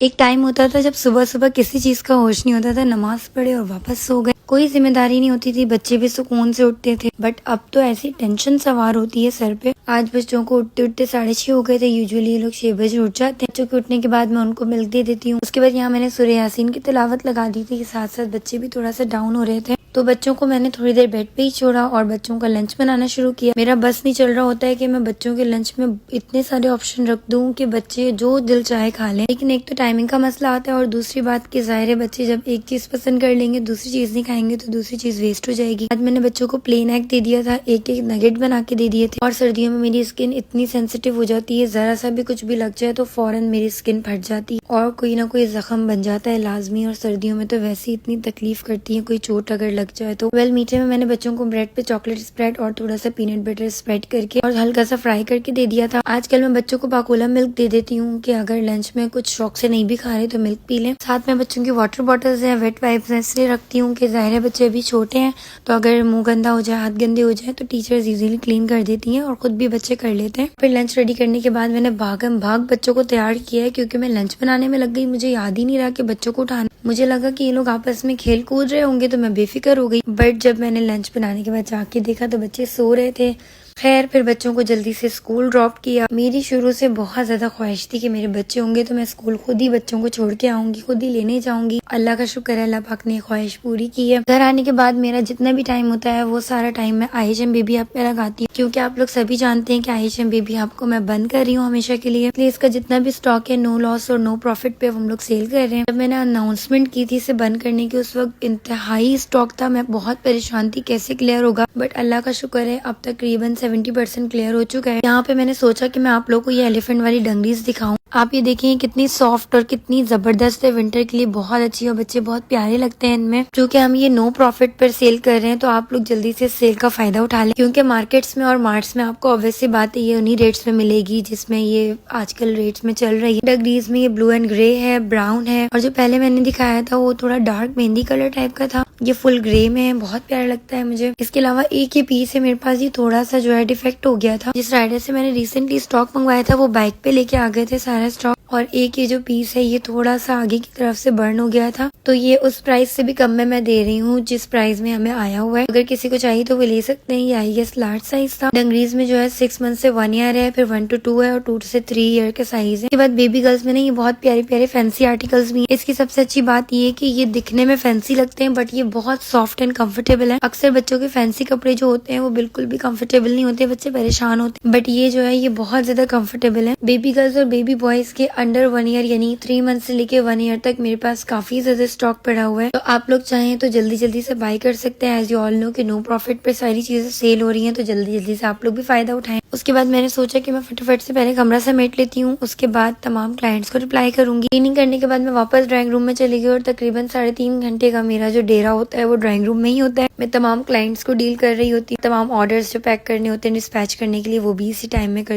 एक टाइम होता था जब सुबह सुबह किसी चीज का होश नहीं होता था, नमाज पढ़े और वापस सो गए, कोई जिम्मेदारी नहीं होती थी, बच्चे भी सुकून से उठते थे। बट अब तो ऐसी टेंशन सवार होती है सर पे। आज बच्चों को उठते उठते 6:30 हो गए थे। यूजुअली ये लोग 6 बजे उठ जाते हैं। बच्चों के उठने के बाद मैं उनको मिल्क दे देती हूँ। उसके बाद यहाँ मैंने सूरह यासीन की तिलावत लगा दी थी। साथ साथ बच्चे भी थोड़ा सा डाउन हो रहे थे, तो बच्चों को मैंने थोड़ी देर बेड पे ही छोड़ा और बच्चों का लंच बनाना शुरू किया। मेरा बस नहीं चल रहा होता है कि मैं बच्चों के लंच में इतने सारे ऑप्शन रख दूं कि बच्चे जो दिल चाहे खा लें, लेकिन एक तो टाइमिंग का मसला आता है और दूसरी बात कि जाहिर है बच्चे जब एक चीज पसंद कर लेंगे दूसरी चीज नहीं खाएंगे तो दूसरी चीज वेस्ट हो जाएगी। आज मैंने बच्चों को प्लेन एग दे दिया था, एक एक नगेट बना के दे दिए थे। और सर्दियों में मेरी स्किन इतनी सेंसिटिव हो जाती है, जरा सा भी कुछ भी लग जाए तो फौरन मेरी स्किन फट जाती है और कोई ना कोई जख्म बन जाता है लाजमी। और सर्दियों में तो वैसे ही इतनी तकलीफ करती है, कोई चोट अगर लग जाए तो। मीठे में मैंने बच्चों को ब्रेड पे चॉकलेट स्प्रेड और थोड़ा सा पीनट बटर स्प्रेड करके और हल्का सा फ्राई करके दे दिया था। आजकल मैं बच्चों को पाकोला मिल्क दे देती हूँ कि अगर लंच में कुछ शौक से नहीं भी खा रहे तो मिल्क पी लें। साथ में बच्चों की वाटर बॉटल्स है, वेट वाइप्स है, इसलिए रखती हूँ कि जाहिर है बच्चे अभी छोटे हैं तो अगर मुंह गंदा हो जाए, हाथ गंदे हो जाए तो टीचर्स इजीली क्लीन कर देती हैं और खुद भी बच्चे कर लेते हैं। फिर लंच रेडी करने के बाद मैंने भागम भाग बच्चों को तैयार किया है क्योंकि मैं लंच बनाने में लग गई। मुझे याद ही नहीं रहा कि बच्चों को उठाना। मुझे लगा कि ये लोग आपस में खेल कूद रहे होंगे तो मैं बेफिक्र हो गई। बट जब मैंने लंच बनाने के बाद जाके देखा तो बच्चे सो रहे थे। खैर फिर बच्चों को जल्दी से स्कूल ड्रॉप किया। मेरी शुरू से बहुत ज्यादा ख्वाहिश थी कि मेरे बच्चे होंगे तो मैं स्कूल खुद ही बच्चों को छोड़ के आऊंगी, खुद ही लेने जाऊंगी। अल्लाह का शुक्र है, अल्लाह पाक ने ख्वाहिश पूरी की है। घर आने के बाद मेरा जितना भी टाइम होता है वो सारा टाइम मैं आहिशम बेबी ऐप पे लगाती हूँ क्योंकि आप लोग सभी जानते हैं कि आहिशम बेबी ऐप को मैं बंद कर रही हूँ हमेशा के लिए। इसलिए इसका जितना भी स्टॉक है नो लॉस और नो प्रॉफिट पे हम लोग सेल कर रहे हैं। जब मैंने अनाउंसमेंट की थी इसे बंद करने की उस वक्त इंतहाई स्टॉक था, मैं बहुत परेशान थी कैसे क्लियर होगा। बट अल्लाह का शुक्र है अब तकरीबन 70% क्लियर हो चुका है। यहाँ पे मैंने सोचा कि मैं आप लोगों को ये एलिफेंट वाली डंगरीज दिखाऊं। आप ये देखिए कितनी सॉफ्ट और कितनी जबरदस्त है, विंटर के लिए बहुत अच्छी है और बच्चे बहुत प्यारे लगते हैं इनमें। क्योंकि हम ये नो प्रॉफिट पर सेल कर रहे हैं तो आप लोग जल्दी से सेल का फायदा उठा लें क्योंकि मार्केट्स में और मार्ट्स में आपको ऑब्वियसली बात है ये उन्हीं रेट्स में मिलेगी जिसमें ये आजकल रेट्स में चल रही है। डंगरीज में ये ब्लू एंड ग्रे है, ब्राउन है और जो पहले मैंने दिखाया था वो थोड़ा डार्क मेहंदी कलर टाइप का था। ये फुल ग्रे में है, बहुत प्यारा लगता है मुझे। इसके अलावा एक ही पीस है मेरे पास, ये थोड़ा सा जो है डिफेक्ट हो गया था। जिस राइडर से मैंने रिसेंटली स्टॉक मंगवाया था वो बाइक पे लेके आ गए थे सारा स्टॉक और एक ये जो पीस है ये थोड़ा सा आगे की तरफ से बर्न हो गया था तो ये उस प्राइस से भी कम में मैं दे रही हूँ जिस प्राइस में हमें आया हुआ है। अगर किसी को चाहिए तो वो ले सकते हैं। ये आई गेस लार्ज साइज था। डंगरीज में जो है 6 मंथ से 1 ईयर है, फिर 1 to 2 है और 2 से 3 ईयर के साइज है। इसके बाद बेबी गर्ल्स में ना ये बहुत प्यारे प्यारे फैंसी आर्टिकल्स भी है। इसकी सबसे अच्छी बात ये है कि ये दिखने में फैंसी लगते हैं बट ये बहुत सॉफ्ट एंड कंफर्टेबल है। अक्सर बच्चों के फैंसी कपड़े जो होते हैं वो बिल्कुल भी कंफर्टेबल नहीं होते, बच्चे परेशान होते हैं। बट ये जो है ये बहुत ज्यादा कंफर्टेबल है। बेबी गर्ल्स और बेबी बॉयज के अंडर 1 ईयर यानी 3 मंथ से लेके 1 ईयर तक मेरे पास काफी ज्यादा स्टॉक पड़ा हुआ है। तो आप लोग चाहें तो जल्दी जल्दी से बाय कर सकते हैं। एज यू ऑल नो कि नो प्रॉफिट पे सारी चीजें सेल हो रही हैं तो जल्दी जल्दी से आप लोग भी फायदा उठाएं। उसके बाद मैंने सोचा कि मैं फटाफट से पहले कमरा समेट लेती हूँ, उसके बाद तमाम क्लाइंट्स को रिप्लाई करूंगी। क्लीनिंग करने के बाद मैं वापस ड्राइंग रूम में चली गई और तकरीबन 3.5 घंटे का मेरा जो डेरा होता है वो ड्राइंग रूम में ही होता है। मैं तमाम क्लाइंट्स को डील कर रही होती, तमाम ऑर्डर्स जो पैक करने होते हैं डिस्पैच करने के लिए वो भी इसी टाइम में करती।